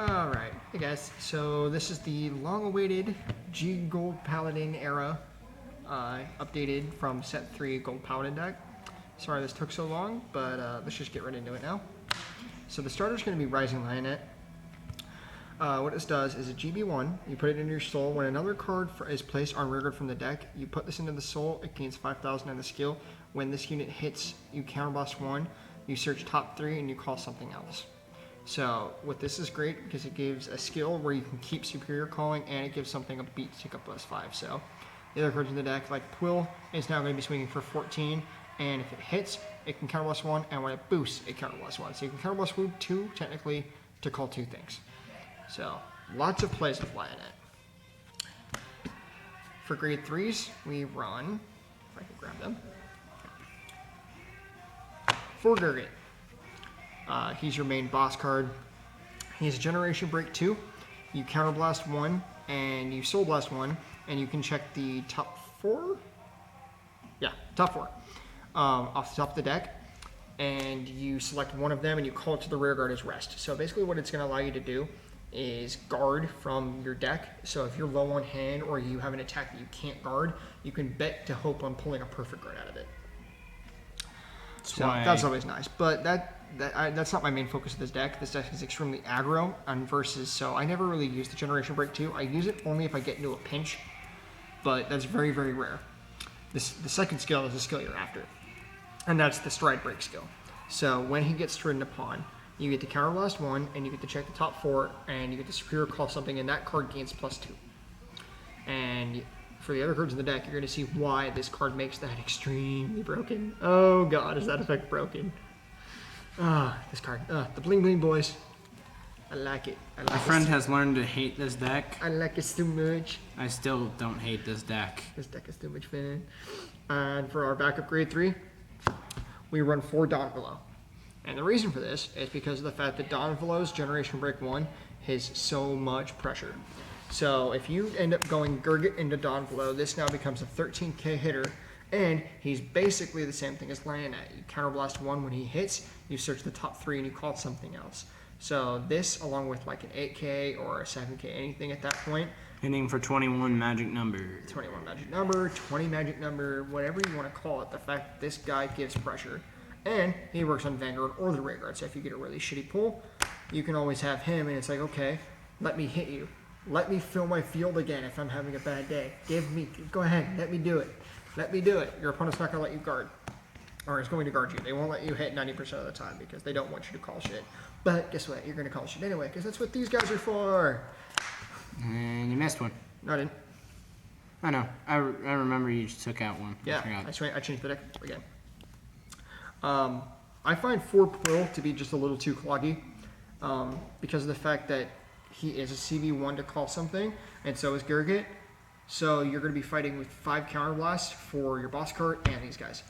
Alright, hey guys, so this is the long-awaited G Gold Paladin era, updated from set 3 Gold Paladin deck. Sorry this took so long, but let's just get right into it now. So the starter is going to be Rising Lionette. What this does is a GB1, you put it into your soul. When another card is placed on rearguard from the deck, you put this into the soul, it gains 5,000 on the skill. When this unit hits, you counterblast 1, you search top 3, and you call something else. So what this is great because it gives a skill where you can keep superior calling, and it gives something a beat to take up +5. So the other cards in the deck, like Twill, is now going to be swinging for 14, and if it hits, it can counterblast 1, and when it boosts, it counterblast 1. So you can counterblast 2 technically to call 2 things. So lots of plays with Lionette. For grade 3s, we run, if I can grab them, for Gurguit. He's your main boss card. He's Generation Break 2. You counterblast 1 and you soul blast 1, and you can check the top 4. Yeah, top 4 off the top of the deck, and you select one of them and you call it to the rear guard as rest. So basically, what it's going to allow you to do is guard from your deck. So if you're low on hand or you have an attack that you can't guard, you can bet to hope on pulling a perfect guard out of it. So that's always nice, but that's not my main focus of this deck. This deck is extremely aggro on versus, so I never really use the Generation Break 2. I use it only if I get into a pinch, but that's very, very rare. The second skill is the skill you're after, and that's the Stride Break skill. So when he gets ridden upon, you get to counterblast 1, and you get to check the top 4, and you get to superior call something, and that card gains +2. And for the other cards in the deck, you're going to see why this card makes that extremely broken. Oh god, is that effect broken? This card. The Bling Bling Boys. I like it. My friend has learned to hate this deck. I like it so much. I still don't hate this deck. This deck is too much fun. And for our backup grade 3, we run 4 Donvelo. And the reason for this is because of the fact that Donvelo's Generation Break 1 has so much pressure. So if you end up going Gurguit into Donvelo, this now becomes a 13k hitter, and he's basically the same thing as Lionette. You counterblast 1 when he hits, you search the top 3, and you call it something else. So this, along with like an 8k or a 7k, anything at that point. Hitting for 21 magic number. 21 magic number, 20 magic number, whatever you want to call it. The fact that this guy gives pressure. And he works on Vanguard or the rearguard, so if you get a really shitty pull, you can always have him, and it's like, okay, let me hit you. Let me fill my field again if I'm having a bad day. Go ahead, let me do it. Let me do it. Your opponent's not going to let you guard, or is going to guard you. They won't let you hit 90% of the time because they don't want you to call shit. But guess what? You're going to call shit anyway because that's what these guys are for. And you missed one. No, I didn't. I know. I remember you just took out one. Yeah, that's right. I changed the deck again. I find 4 Quill to be just a little too cloggy because of the fact that he is a CV1 to call something, and so is Gurguit. So you're going to be fighting with 5 counterblasts for your boss card and these guys.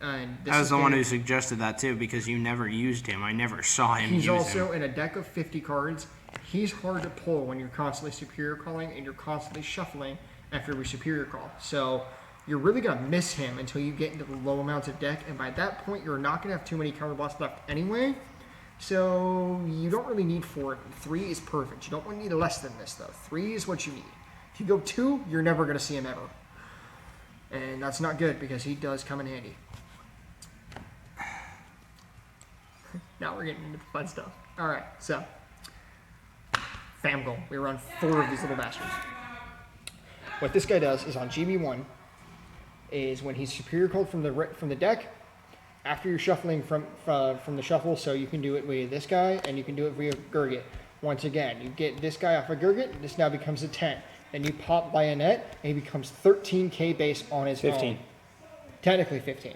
And this I was the one who suggested that too because you never used him. I never saw him use him. He's also in a deck of 50 cards. He's hard to pull when you're constantly superior calling and you're constantly shuffling after every superior call. So you're really going to miss him until you get into the low amounts of deck, and by that point, you're not going to have too many counterblasts left anyway, so you don't really need 4. 3 is perfect. You don't need less than this, though. 3 is what you need. If you go 2, you're never going to see him ever, and that's not good because he does come in handy. Now we're getting into the fun stuff. All right, so Fam Goal. We run 4 of these little bastards. What this guy does is on GB1, is when he's superior called from the deck, after you're shuffling from the shuffle, so you can do it with this guy, and you can do it via Gurguit. Once again, you get this guy off of Gurguit, this now becomes a 10. Then you pop Lionette, and he becomes 13k base on his 15. own. Technically 15.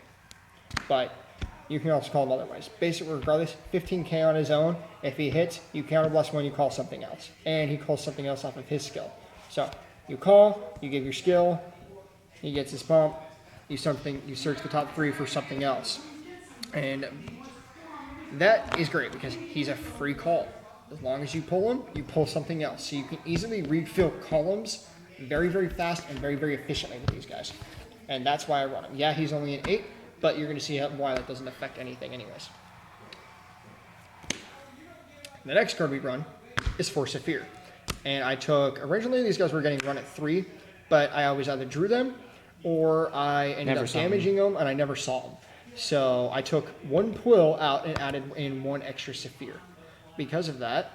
But you can also call him otherwise. Basically, regardless, 15k on his own. If he hits, you counterblast 1, you call something else. And he calls something else off of his skill. So, you call, you give your skill, he gets his pump, you search the top 3 for something else. And that is great because he's a free call. As long as you pull him, you pull something else. So you can easily refill columns very, very fast and very, very efficiently with these guys. And that's why I run him. Yeah, he's only an 8, but you're going to see why that doesn't affect anything anyways. The next card we run is for Saphir. And I took, originally these guys were getting run at 3, but I always either drew them or I ended up damaging them and I never saw them. So I took 1 Quill out and added in 1 extra Saphir. Because of that,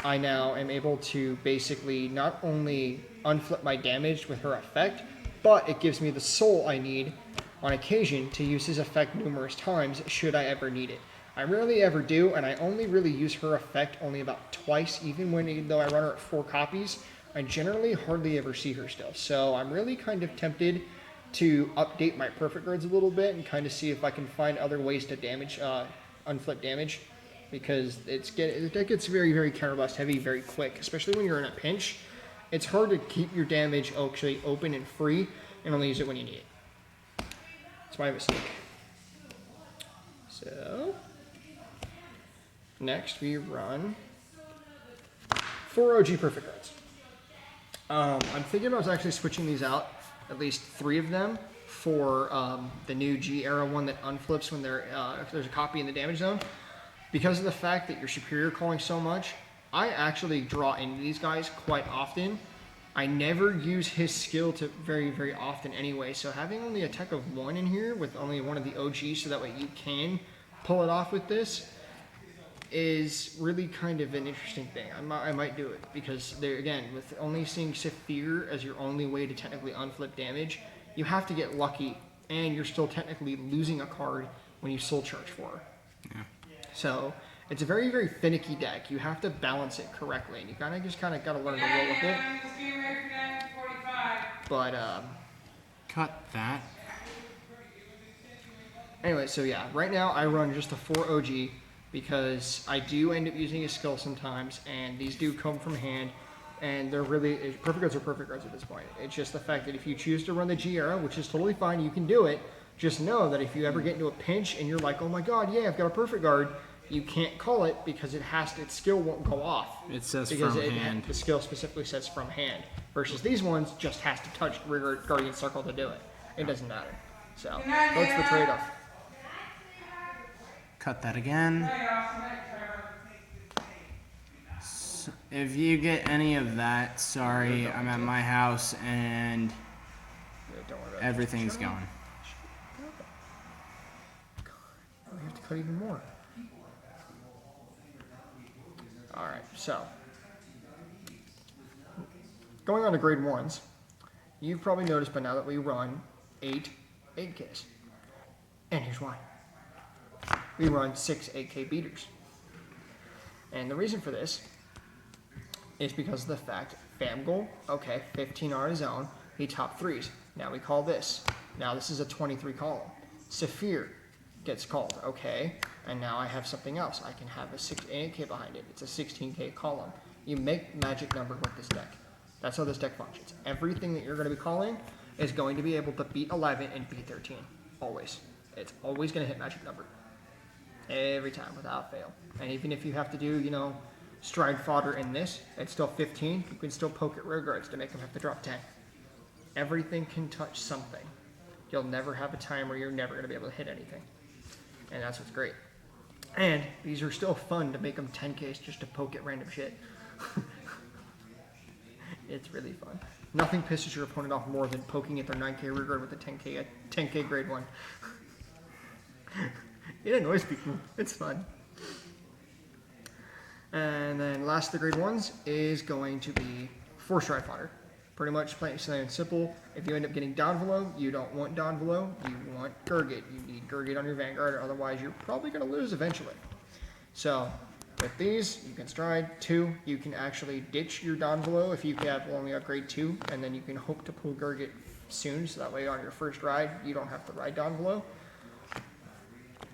I now am able to basically not only unflip my damage with her effect, but it gives me the soul I need on occasion to use his effect numerous times should I ever need it. I rarely ever do, and I only really use her effect only about twice, even though I run her at 4 copies, I generally hardly ever see her still. So I'm really kind of tempted to update my perfect guards a little bit and kind of see if I can find other ways to damage, unflip damage, because the deck gets very, very counterblast heavy very quick, especially when you're in a pinch. It's hard to keep your damage actually open and free and only use it when you need it. It's my mistake. So, next we run 4 OG perfect guards. I'm thinking about actually switching these out, at least 3 of them, for the new G era one that unflips when if there's a copy in the damage zone. Because of the fact that you're superior calling so much, I actually draw into these guys quite often. I never use his skill to very, very often anyway, so having only a tech of 1 in here with only one of the OGs so that way you can pull it off with this is really kind of an interesting thing. I might do it because there again, with only seeing Saphir as your only way to technically unflip damage, you have to get lucky and you're still technically losing a card when you soul charge for her. Yeah. So it's a very, very finicky deck. You have to balance it correctly, and you kind of got to learn to roll with it. But cut that. Anyway, so yeah, right now I run just a 4 OG because I do end up using a skill sometimes, and these do come from hand, and they're really perfect guards are perfect guards at this point. It's just the fact that if you choose to run the G era, which is totally fine, you can do it. Just know that if you ever get into a pinch and you're like, oh my god, yeah, I've got a perfect guard, you can't call it because its skill won't go off. It says because from hand. The skill specifically says from hand. Versus these ones just has to touch Guardian Circle to do it. It doesn't matter. So that's the trade-off. Cut that again. So if you get any of that, sorry, I'm at my house and everything's going. We have to cut even more. Alright, so going on to grade 1s, you've probably noticed by now that we run 8 8Ks. And here's why. We run 6 8K beaters. And the reason for this is because of the fact Famgul, okay, 15 on his own, he top 3s. Now we call this. Now this is a 23 column. Saphir gets called, okay, and now I have something else. I can have a 8K behind it. It's a 16K column. You make magic number with this deck. That's how this deck functions. Everything that you're going to be calling is going to be able to beat 11 and beat 13. Always. It's always going to hit magic number. Every time, without fail. And even if you have to do, stride fodder in this, it's still 15. You can still poke at rear guards to make them have to drop 10. Everything can touch something. You'll never have a time where you're never going to be able to hit anything. And that's what's great. And these are still fun to make them 10Ks just to poke at random shit. It's really fun. Nothing pisses your opponent off more than poking at their 9K rear guard with a 10K grade 1. It annoys people. It's fun. And then last of the grade 1s is going to be 4 stride fodder. Pretty much plain and simple. If you end up getting Donvelo, you don't want Donvelo, you want Gurguit. You need Gurguit on your Vanguard, or otherwise you're probably going to lose eventually. So with these, you can stride 2. You can actually ditch your Donvelo if you have only upgrade 2, and then you can hope to pull Gurguit soon, so that way on your first ride, you don't have to ride Donvelo.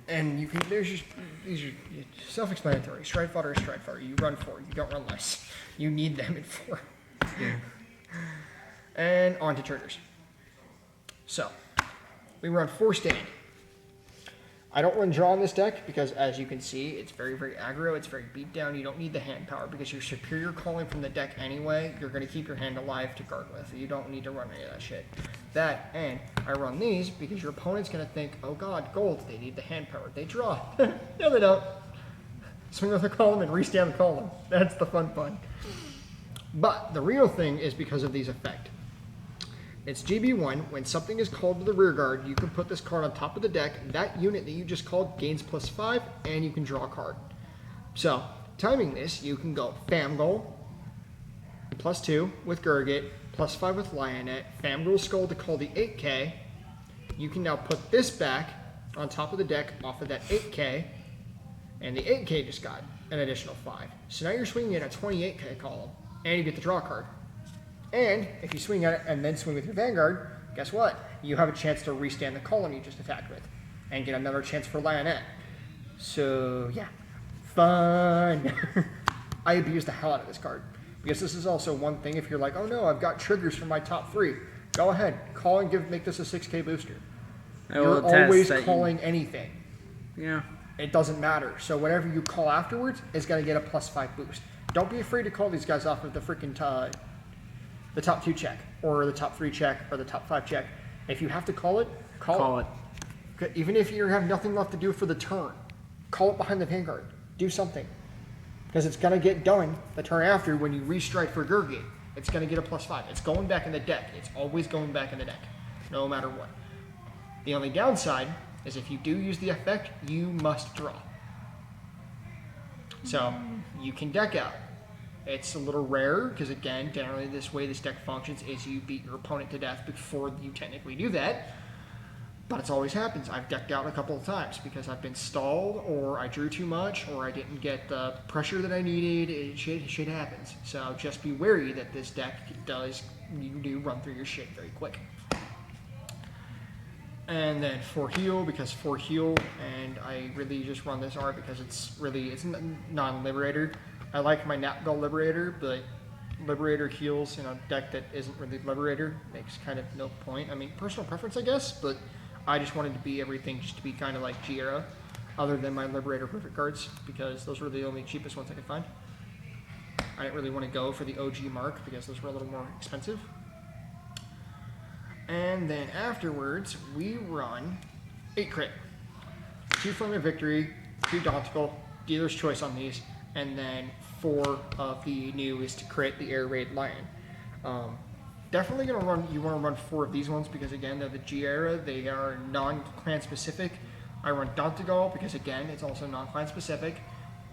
And you can, these are self-explanatory. Stride fodder is stride fodder. You run 4, you don't run less. You need them in 4. Yeah. And on to triggers. So, we run 4 stand. I don't run draw in this deck because, as you can see, it's very, very aggro. It's very beat down. You don't need the hand power because you're superior calling from the deck anyway. You're going to keep your hand alive to guard with. You don't need to run any of that shit. That, and I run these because your opponent's going to think, oh god, gold, they need the hand power. They draw. No, they don't. swing with the column, and restand the column. That's the fun. But the real thing is because of these effects. It's GB1. When something is called to the rear guard, you can put this card on top of the deck. That unit that you just called gains +5, and you can draw a card. So, timing this, you can go Famgoal, +2 with Gurguit, +5 with Lionette, Famgoal Skull to call the 8K. You can now put this back on top of the deck off of that 8K, and the 8K just got an additional 5. So now you're swinging in a 28K column, and you get the draw card. And if you swing at it and then swing with your Vanguard, guess what? You have a chance to restand the column you just attacked with and get another chance for Lionette. So, yeah. Fun. I abuse the hell out of this card because this is also one thing if you're like, oh no, I've got triggers for my top 3. Go ahead. Call and make this a 6K booster. You're always calling anything. Yeah. It doesn't matter. So whatever you call afterwards is going to get a +5 boost. Don't be afraid to call these guys off of the freaking the top 2 check, or the top 3 check, or the top 5 check. If you have to call it, call it. Even if you have nothing left to do for the turn, call it behind the Vanguard. Do something. Because it's going to get done the turn after when you restrike for Gurguit. It's going to get a +5. It's going back in the deck. It's always going back in the deck, no matter what. The only downside is if you do use the effect, you must draw. So you can deck out. It's a little rare because, again, generally this way this deck functions is you beat your opponent to death before you technically do that. But it always happens. I've decked out a couple of times because I've been stalled, or I drew too much, or I didn't get the pressure that I needed. Shit happens. So just be wary that this deck you do run through your shit very quick. And then 4 heal, because 4 heal, and I really just run this art because it's non-liberator. I like my Napgull Liberator, but Liberator heals in a deck that isn't really Liberator. Makes kind of no point. I mean, personal preference, I guess, but I just wanted to be everything just to be kind of like Giera, other than my Liberator Perfect cards, because those were the only cheapest ones I could find. I didn't really want to go for the OG mark because those were a little more expensive. And then afterwards, we run 8 crit, 2 Flame of Victory, 2 Daunticle, dealer's choice on these, and then 4 of the new is to crit the Air Raid Lion. Definitely gonna run. You want to run 4 of these ones because again they're the Giera. They are non-clan specific. I run Daunticle because again it's also non-clan specific.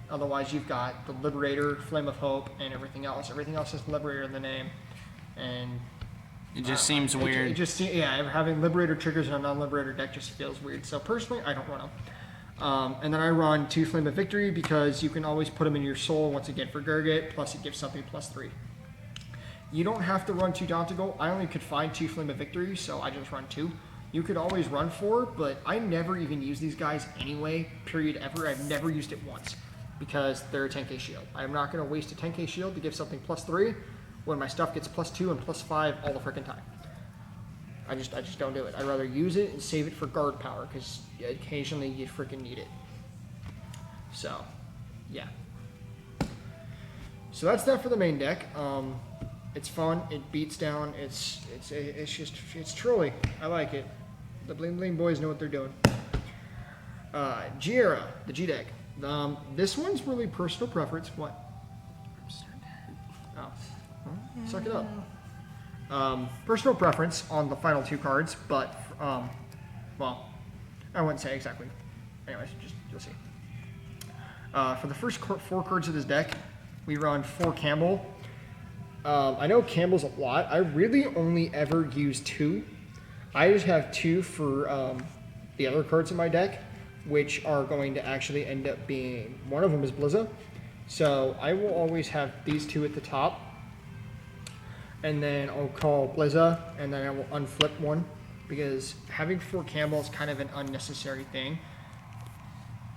Otherwise you've got the Liberator, Flame of Hope, and everything else. Everything else has Liberator in the name, and it just seems weird. It just having Liberator triggers in a non-Liberator deck just feels weird. So personally, I don't run them. And then I run 2 Flame of Victory because you can always put them in your soul once again for Gurguit, plus it gives something +3. You don't have to run 2 Daunticle. I only could find 2 Flame of Victory, so I just run 2. You could always run 4, but I never even use these guys anyway, period ever. I've never used it once because they're a 10k shield. I'm not going to waste a 10k shield to give something +3 when my stuff gets +2 and +5 all the freaking time. I just don't do it. I'd rather use it and save it for guard power because occasionally you freaking need it. So, yeah. So that's that for the main deck. It's fun. It beats down. It's truly. I like it. The Bling Bling boys know what they're doing. Giera, the G deck. This one's really personal preference. What? Oh, well, suck it up. Personal preference on the final 2 cards, but well, I wouldn't say exactly. Anyways, just you'll see. For the first 4 cards of this deck, we run 4 Campbell. I know Campbell's a lot. I really only ever use 2. I just have 2 for the other cards in my deck, which are going to actually end up being, one of them is Blizza. So I will always have these 2 at the top. And then I'll call Blizza, and then I will unflip 1, because having 4 Campbell is kind of an unnecessary thing.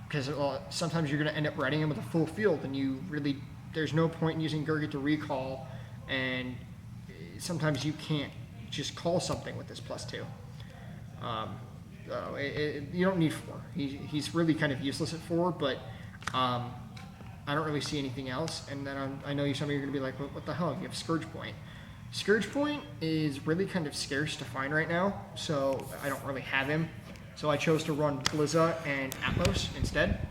Because sometimes you're going to end up riding him with a full field, and there's no point in using Gurguit to recall, and sometimes you can't just call something with this +2. You don't need 4. He's really kind of useless at 4, but I don't really see anything else. And then I know some of you are going to be like, what the hell? You have Scourge Point. Scourge Point is really kind of scarce to find right now, so I don't really have him. So I chose to run Blizza and Atmos instead.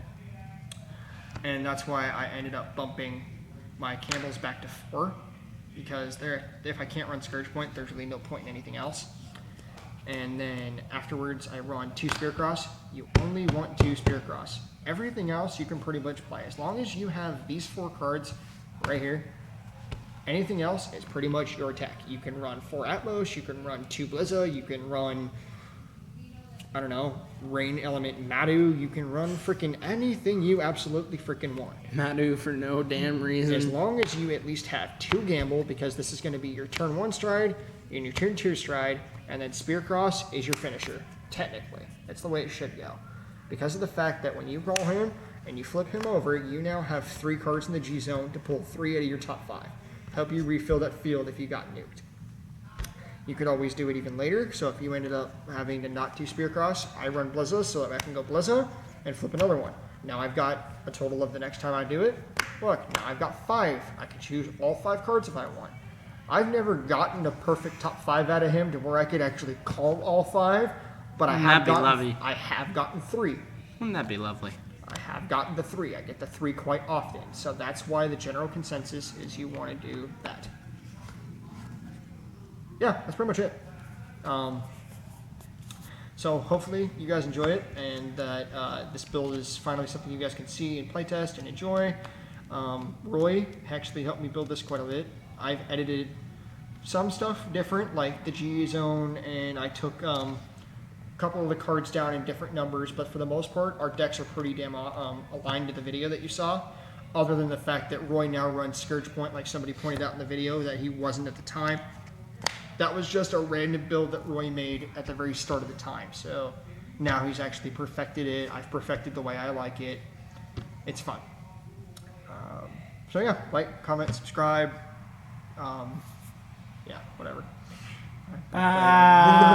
And that's why I ended up bumping my candles back to 4, because if I can't run Scourge Point, there's really no point in anything else. And then afterwards, I run 2 Spear Cross. You only want 2 Spear Cross. Everything else you can pretty much play. As long as you have these 4 cards right here, anything else is pretty much your tech. You can run 4 Atmos, you can run 2 Blizza, you can run, I don't know, Rain Element Madu, you can run freaking anything you absolutely freaking want. Madu for no damn reason. As long as you at least have 2 Gamble, because this is going to be your turn 1 stride and your turn 2 stride, and then Spear Cross is your finisher, technically. That's the way it should go. Because of the fact that when you roll him and you flip him over, you now have 3 cards in the G zone to pull 3 out of your top 5. Help you refill that field if you got nuked. You could always do it even later, so if you ended up having to not do Spear Cross, I run Blizza so that I can go Blizza and flip another one. Now I've got a total of the next time I do it. Look, now I've got 5. I can choose all 5 cards if I want. I've never gotten a perfect top 5 out of him to where I could actually call all 5, but I have gotten 3. Wouldn't that be lovely? I have gotten the 3. I get the 3 quite often, so that's why the general consensus is you want to do that. Yeah, that's pretty much it. So hopefully you guys enjoy it, and that this build is finally something you guys can see and playtest and enjoy. Roy actually helped me build this quite a bit. I've edited some stuff different, like the G zone, and I took a couple of the cards down in different numbers, but for the most part, our decks are pretty damn aligned to the video that you saw, other than the fact that Roy now runs Scourge Point, like somebody pointed out in the video that he wasn't at the time. That was just a random build that Roy made at the very start of the time, so now he's actually perfected it. I've perfected the way I like it. It's fun. So yeah, like, comment, subscribe. Yeah, whatever. Bye.